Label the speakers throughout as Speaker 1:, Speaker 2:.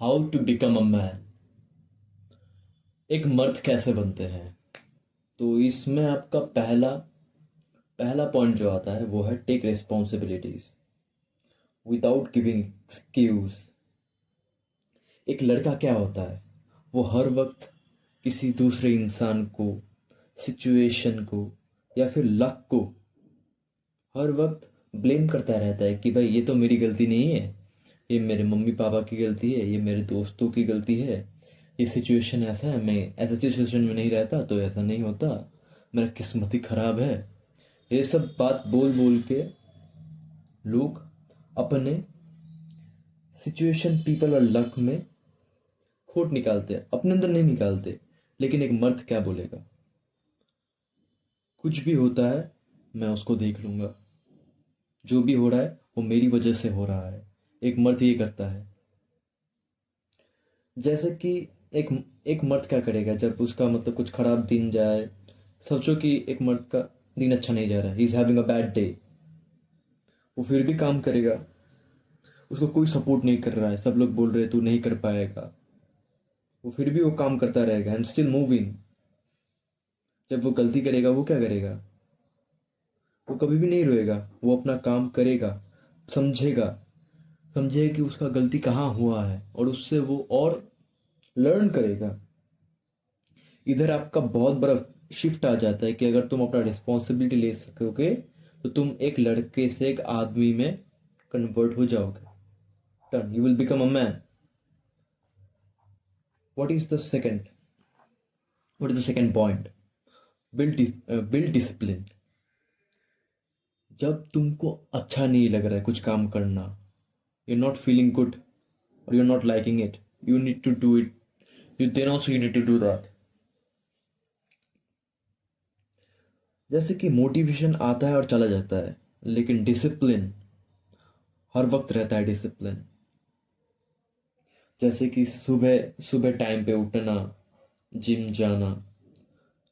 Speaker 1: How to become a man. एक मर्द कैसे बनते हैं। तो इसमें आपका पहला पहला पॉइंट जो आता है वो है take responsibilities without giving excuse. एक लड़का क्या होता है, वो हर वक्त किसी दूसरे इंसान को, सिचुएशन को या फिर लक को हर वक्त ब्लेम करता रहता है कि भाई ये तो मेरी गलती नहीं है, ये मेरे मम्मी पापा की गलती है, ये मेरे दोस्तों की गलती है, ये सिचुएशन ऐसा है, मैं ऐसा सिचुएशन में नहीं रहता तो ऐसा नहीं होता, मेरा किस्मत ही खराब है। ये सब बात बोल बोल के लोग अपने सिचुएशन, पीपल और लक में खोट निकालते हैं, अपने अंदर नहीं निकालते। लेकिन एक मर्द क्या बोलेगा, कुछ भी होता है मैं उसको देख लूंगा, जो भी हो रहा है वो मेरी वजह से हो रहा है। एक मर्द ये करता है। जैसे कि एक एक मर्द क्या करेगा जब उसका मतलब कुछ खराब दिन जाए। सोचो कि एक मर्द का दिन अच्छा नहीं जा रहा है, he is having a bad day. वो फिर भी काम करेगा, उसको कोई सपोर्ट नहीं कर रहा है, सब लोग बोल रहे हैं तू नहीं कर पाएगा, वो फिर भी वो काम करता रहेगा एंड स्टिल मूविंग। जब वो गलती करेगा वो क्या करेगा, वो कभी भी नहीं रोएगा, वो अपना काम करेगा, समझेगा, समझेगा कि उसका गलती कहाँ हुआ है और उससे वो और लर्न करेगा। इधर आपका बहुत बड़ा शिफ्ट आ जाता है कि अगर तुम अपना रिस्पॉन्सिबिलिटी ले सकोगे तो तुम एक लड़के से एक आदमी में कन्वर्ट हो जाओगे। Turn, you will become a man. What is the second what is the second point? Build discipline. जब तुमको अच्छा नहीं लग रहा है कुछ काम करना, यू नॉट फीलिंग गुड और you not liking it, you need to do it. You then also you need to do that. जैसे कि मोटिवेशन आता है और चला जाता है, लेकिन डिसिप्लिन हर वक्त रहता है। डिसिप्लिन जैसे कि सुबह सुबह टाइम पे उठना, जिम जाना,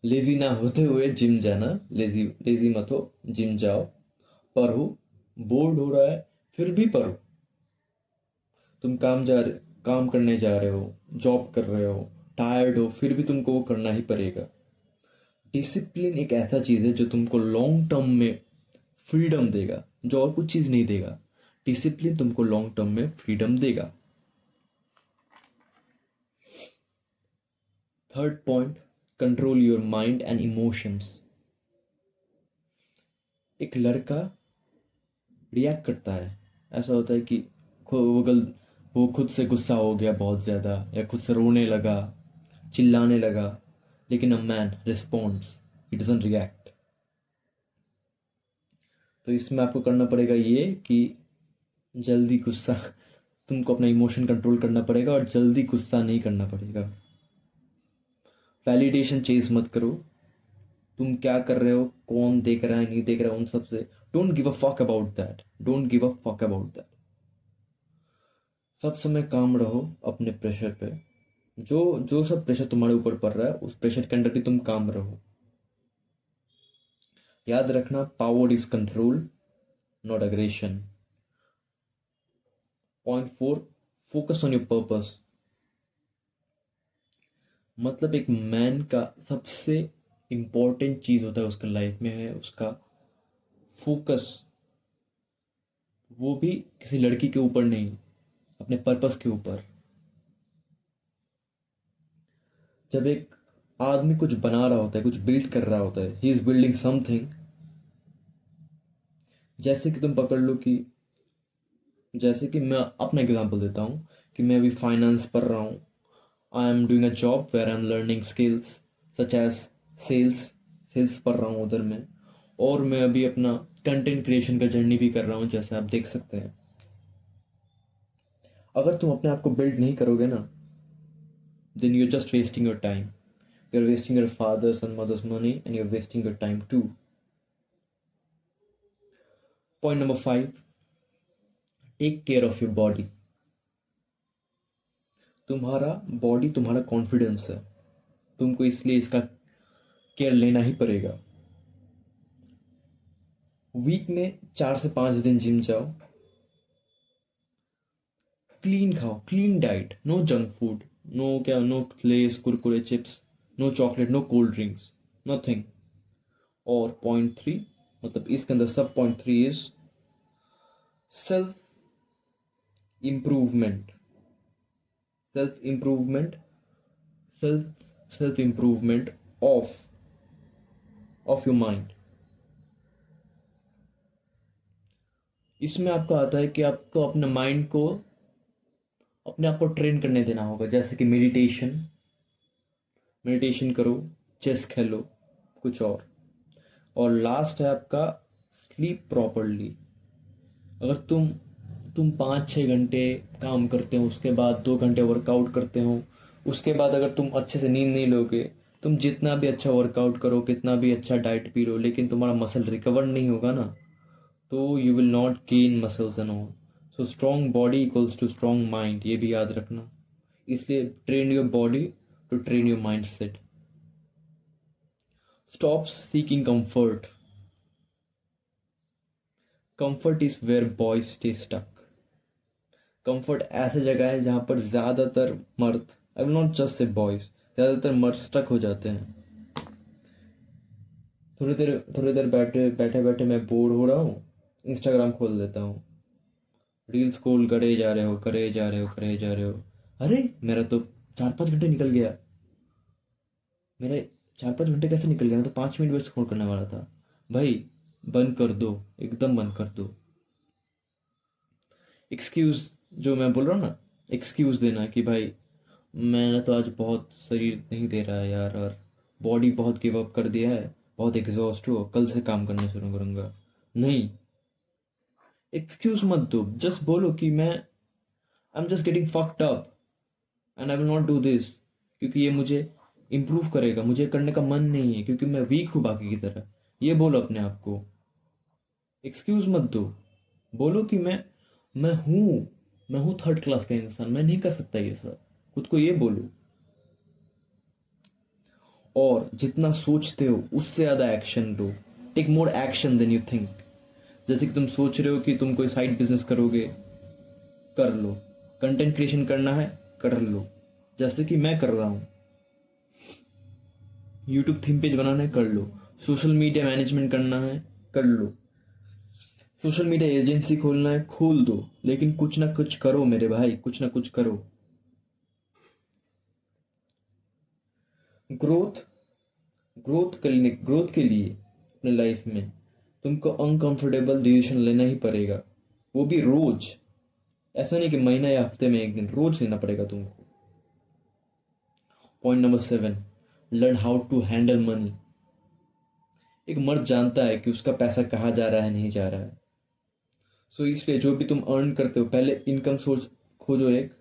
Speaker 1: लेजी ना होते हुए जिम जाना। लेजी लेजी मत हो, जिम जाओ, पढ़ो, बोर्ड हो रहा है फिर भी पढ़ो। तुम काम करने जा रहे हो, जॉब कर रहे हो, टायर्ड हो फिर भी तुमको वो करना ही पड़ेगा। डिसिप्लिन एक ऐसा चीज़ है जो तुमको लॉन्ग टर्म में फ्रीडम देगा, जो और कुछ चीज़ नहीं देगा। डिसिप्लिन तुमको लॉन्ग टर्म में फ्रीडम देगा। Third point, control your mind and emotions. एक लड़का रिएक्ट करता है, ऐसा होता है कि वो खुद से गुस्सा हो गया बहुत ज़्यादा, या खुद से रोने लगा, चिल्लाने लगा। लेकिन a man responds, he doesn't react. तो इसमें आपको करना पड़ेगा ये कि जल्दी गुस्सा तुमको अपना इमोशन कंट्रोल करना पड़ेगा और जल्दी गुस्सा नहीं करना पड़ेगा। वैलिडेशन चेज मत करो। तुम क्या कर रहे हो, कौन देख रहा है नहीं देख रहा है, उन सब से don't give a fuck about that. Don't give a fuck about that. सब समय काम रहो अपने प्रेशर पे। जो जो सब प्रेशर तुम्हारे ऊपर पड़ रहा है उस प्रेशर के अंडर भी तुम काम रहो। याद रखना, power is control, not aggression. Point four, focus on your purpose. मतलब एक मैन का सबसे इम्पोर्टेंट चीज होता है उसके लाइफ में है उसका फोकस। वो भी किसी लड़की के ऊपर नहीं, अपने पर्पस के ऊपर। जब एक आदमी कुछ बना रहा होता है, कुछ बिल्ड कर रहा होता है, ही इज बिल्डिंग समथिंग। जैसे कि तुम पकड़ लो कि, जैसे कि मैं अपना एग्जांपल देता हूँ कि मैं अभी फाइनेंस पढ़ रहा हूँ। I am doing a job where I am learning skills such as sales. Sales पढ़ रहा हूँ उधर में। और मैं अभी अपना कंटेंट क्रिएशन का जर्नी भी कर रहा हूँ, जैसे आप देख सकते हैं। अगर तुम अपने आप को बिल्ड नहीं करोगे ना, then you are just wasting your time. You are wasting your father's and mother's money and you are wasting your time too. Point number five, take care of your body. तुम्हारा body तुम्हारा confidence है, तुमको इसलिए इसका care लेना ही पड़ेगा। Week में 4 से 5 दिन जिम जाओ। क्लीन खाओ, clean diet, no junk food, no Lay's, Kurkure, chips, no chocolate, no cold drinks, nothing. और पॉइंट थ्री, मतलब इसके अंदर सब point three is self improvement. Self improvement, self improvement of your mind. इसमें आपका आता है कि आपको अपने माइंड को, अपने आप को ट्रेन करने देना होगा, जैसे कि मेडिटेशन करो, चेस खेलो, कुछ और लास्ट है आपका स्लीप प्रॉपरली। अगर तुम 5-6 घंटे काम करते हो, उसके बाद 2 घंटे वर्कआउट करते हो, उसके बाद अगर तुम अच्छे से नींद नहीं लोगे, तुम जितना भी अच्छा वर्कआउट करो, कितना भी अच्छा डाइट पी लो, लेकिन तुम्हारा मसल रिकवर नहीं होगा ना, तो you will not gain muscles and all. So strong body equals to strong mind, ये भी याद रखना। इसलिए train your body to train your mindset. Stop seeking comfort. Comfort is where boys stay stuck. Comfort ऐसे जगह है जहां पर ज्यादातर मर्द, I will not just say boys, ज्यादातर मर्द स्टक हो जाते हैं। थोड़ी देर बैठे बैठे बैठे मैं बोर हो रहा हूँ, इंस्टाग्राम खोल देता हूँ, रील्स स्क्रॉल करे जा रहे हो, करे जा रहे हो, करे जा रहे हो। अरे मेरा तो 4-5 घंटे निकल गया। मेरे 4-5 घंटे कैसे निकल गया? मैं तो 5 मिनट में स्क्रॉल करने वाला था। भाई बंद कर दो, एकदम बंद कर दो। एक्सक्यूज, जो मैं बोल रहा हूँ ना, एक्सक्यूज देना कि भाई मैंने तो आज बहुत शरीर नहीं दे रहा है यार, और बॉडी बहुत गिव अप कर दिया है, बहुत एग्जॉस्ट हो, कल से काम करना शुरू करूंगा। नहीं, एक्सक्यूज मत दो, जस्ट बोलो कि मैं I am just getting fucked up and I will not do this, क्योंकि ये मुझे इम्प्रूव करेगा, मुझे करने का मन नहीं है, क्योंकि मैं वीक हूँ बाकी की तरह। ये बोलो अपने आप को, एक्सक्यूज मत दो। बोलो कि मैं हूँ थर्ड क्लास का इंसान, मैं नहीं कर सकता ये सब। खुद को ये बोलो। और जितना सोचते हो उससे ज़्यादा एक्शन लो। Take more action than you think. जैसे कि तुम सोच रहे हो कि तुम कोई साइड बिजनेस करोगे, कर लो। कंटेंट क्रिएशन करना है, कर लो, जैसे कि मैं कर रहा हूँ। यूट्यूब थीम पेज बनाना है, कर लो। सोशल मीडिया मैनेजमेंट करना है, कर लो। सोशल मीडिया एजेंसी खोलना है, खोल दो, लेकिन कुछ ना कुछ करो मेरे भाई, कुछ ना कुछ करो। ग्रोथ ग्रोथ के लिए अपने लाइफ में तुमको अनकंफर्टेबल डिसीजन लेना ही पड़ेगा, वो भी रोज। ऐसा नहीं कि महीना या हफ्ते में एक दिन, रोज लेना पड़ेगा तुमको। Point number 7, learn how to handle money. एक मर्द जानता है कि उसका पैसा कहाँ जा रहा है, नहीं जा रहा है। सो इसलिए जो भी तुम अर्न करते हो, पहले इनकम सोर्स खोजो एक।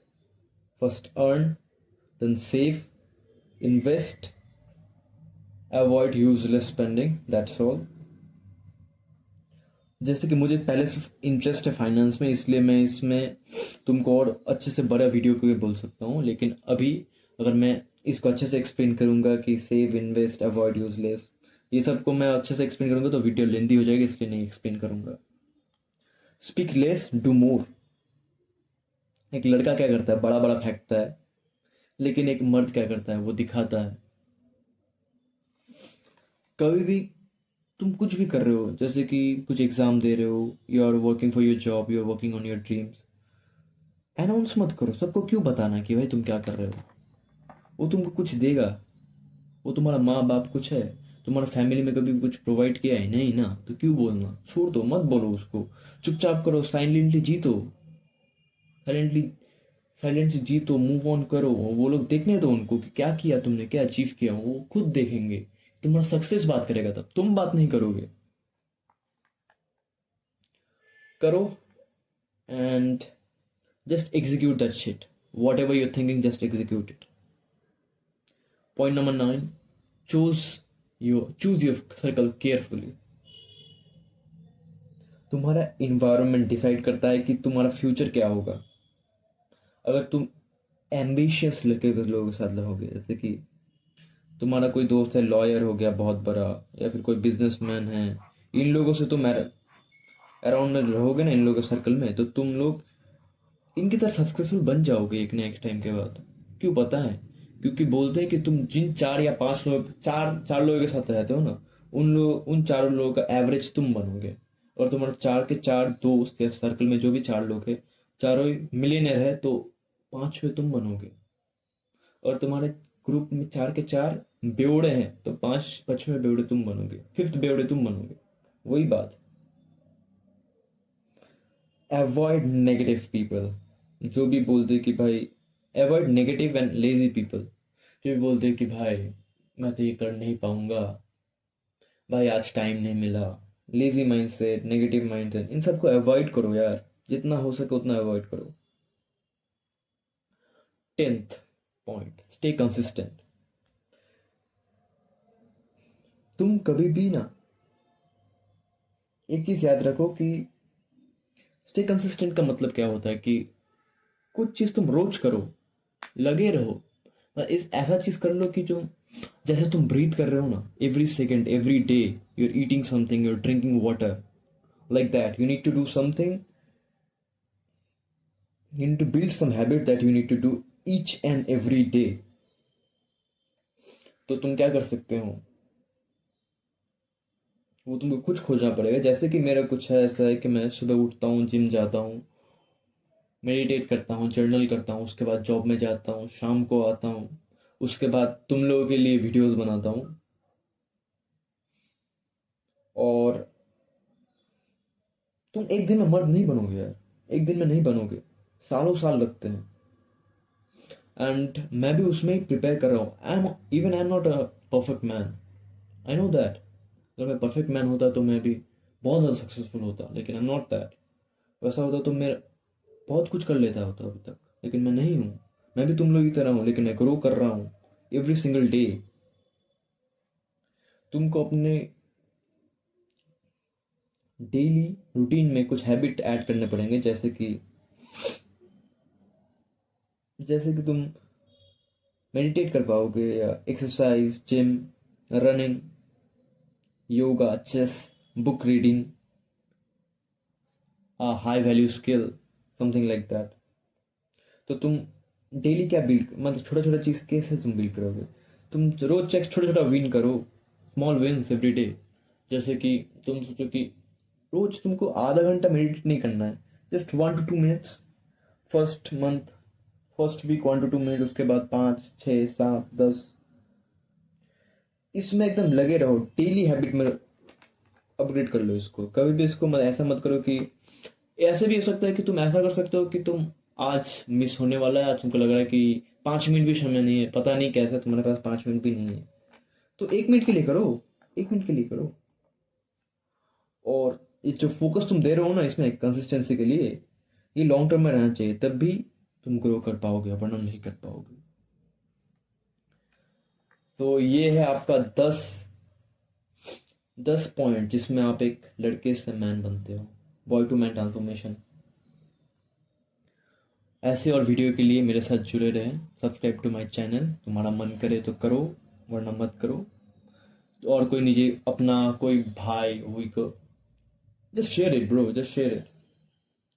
Speaker 1: First earn, then save, invest, avoid useless spending, that's all. जैसे कि मुझे पहले सिर्फ इंटरेस्ट है फाइनेंस में, इसलिए मैं इसमें तुमको और अच्छे से बड़ा वीडियो करके बोल सकता हूँ। लेकिन अभी अगर मैं इसको अच्छे से एक्सप्लेन करूँगा कि सेव, इन्वेस्ट, अवॉइड यूजलेस, ये सब को मैं अच्छे से एक्सप्लेन करूँगा तो वीडियो लेंदी हो जाएगी, इसलिए नहीं एक्सप्लेन करूँगा। Speak less, do more. एक लड़का क्या करता है, बड़ा बड़ा फेंकता है, लेकिन एक मर्द क्या करता है, वो दिखाता है। कभी भी तुम कुछ भी कर रहे हो, जैसे कि कुछ एग्जाम दे रहे हो, you are working for your job, you are working on your dreams, announce मत करो। सबको क्यों बताना कि भाई तुम क्या कर रहे हो? वो तुमको कुछ देगा? वो तुम्हारा माँ बाप कुछ है? तुम्हारा फैमिली में कभी कुछ प्रोवाइड किया है? नहीं ना, तो क्यों बोलना? छोड़ दो, मत बोलो उसको। चुपचाप करो, साइलेंटली जीतो, साइलेंटली साइलेंटली जीतो, मूव ऑन करो। वो लोग देखने दो उनको कि क्या किया तुमने, क्या अचीव किया, वो खुद देखेंगे। तुम्हारा सक्सेस बात करेगा, तब तुम बात नहीं करोगे। करो and just execute that shit. Whatever you're thinking, just execute it. Point number 9, choose your circle carefully. तुम्हारा इन्वायरमेंट डिसाइड करता है कि तुम्हारा फ्यूचर क्या होगा। अगर तुम एम्बिशियस लड़के के लोगों के साथ रहोगे, जैसे कि तुम्हारा कोई दोस्त है लॉयर हो गया बहुत बड़ा, या फिर कोई बिजनेसमैन है, इन लोगों से तुम अराउंड में रहोगे ना, इन लोगों के सर्कल में, तो तुम लोग इनकी तरह सक्सेसफुल बन जाओगे एक ना एक टाइम के बाद। क्यों पता है? क्योंकि बोलते हैं कि तुम जिन 4 या 5 लोग, चार चार लोगों के साथ रहते हो ना, उन 4 लोगों का एवरेज तुम बनोगे। और तुम्हारे 4 के 4 दोस्त या सर्कल में जो भी 4 लोग हैं, चारों मिलियनर है, तो 5वें तुम बनोगे। और तुम्हारे ग्रुप में 4 के 4 बेवड़े हैं, तो 5वें बेवड़े तुम बनोगे, 5th बेवड़े तुम बनोगे। वही बात। Avoid negative people. जो भी बोलते कि भाई, avoid negative and lazy people. जो भी बोलते कि भाई मैं तो ये कर नहीं पाऊंगा, भाई आज टाइम नहीं मिला, लेजी माइंडसेट, नेगेटिव माइंडसेट, इन सबको अवॉइड करो यार, जितना हो सके उतना अवॉइड करो। 10th point, stay consistent. तुम कभी भी ना, एक चीज याद रखो कि स्टे कंसिस्टेंट का मतलब क्या होता है कि कुछ चीज तुम रोज करो, लगे रहो। इस ऐसा चीज कर लो कि जो, जैसे तुम ब्रीथ कर रहे हो ना, every second, every day you are eating something, you are drinking water, like that you need to do something. You need to build some habit that you need to do each and every day. तो तुम क्या कर सकते हो, वो तुमको कुछ खोजना पड़ेगा। जैसे कि मेरा कुछ है, ऐसा है कि मैं सुबह उठता हूँ, जिम जाता हूँ, मेडिटेट करता हूँ, जर्नल करता हूँ, उसके बाद जॉब में जाता हूँ, शाम को आता हूँ, उसके बाद तुम लोगों के लिए वीडियोस बनाता हूँ। और तुम एक दिन में मर्द नहीं बनोगे यार, एक दिन में नहीं बनोगे, सालों साल लगते हैं। एंड मैं भी उसमें ही प्रिपेयर कर रहा हूँ। I am not a perfect man, I know that. अगर मैं परफेक्ट मैन होता तो मैं भी बहुत ज़्यादा सक्सेसफुल होता, लेकिन आई एम नॉट दैट। वैसा होता तो मैं बहुत कुछ कर लेता होता अभी तक, लेकिन मैं नहीं हूँ। मैं भी तुम लोग की तरह हूँ, लेकिन मैं ग्रो कर रहा हूँ एवरी सिंगल डे। तुमको अपने डेली रूटीन में कुछ हैबिट ऐड करने पड़ेंगे, जैसे कि तुम मेडिटेट कर पाओगे, या exercise, gym, running, yoga, chess, book reading, high value skill, something like that. तो तुम डेली क्या बिल्ड, मतलब छोटा छोटा चीज़ कैसे तुम बिल्ड करोगे? तुम रोज चेक छोटा छोटा विन करो, स्मॉल विन्स एवरी डे। जैसे कि तुम सोचो कि रोज तुमको आधा घंटा मेडिटेट नहीं करना है, just 1 to 2 minutes. First month, first week 1 to 2 minute, उसके बाद 5, 6, 7, 10। इसमें एकदम लगे रहो, डेली हैबिट में अपग्रेड कर लो इसको। कभी भी इसको मत, ऐसा मत करो कि, ऐसे भी हो सकता है कि तुम ऐसा कर सकते हो कि तुम आज मिस होने वाला है, आज तुमको लग रहा है कि 5 मिनट भी समय नहीं है, पता नहीं कैसे तुम्हारे पास 5 मिनट भी नहीं है, तो 1 मिनट के लिए करो, 1 मिनट के लिए करो। और ये जो फोकस तुम दे रहे हो ना इसमें, कंसिस्टेंसी के लिए, ये लॉन्ग टर्म में रहना चाहिए, तब भी तुम ग्रो कर पाओगे, वरना नहीं कर पाओगे। तो ये है आपका 10 पॉइंट जिसमें आप एक लड़के से मैन बनते हो, बॉय टू मैन ट्रांसफॉर्मेशन। ऐसे और वीडियो के लिए मेरे साथ जुड़े रहें, सब्सक्राइब टू माय चैनल। तुम्हारा मन करे तो करो, वरना मत करो। और कोई निजी अपना कोई भाई हुई को, just share it bro, just share it.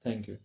Speaker 1: Thank you.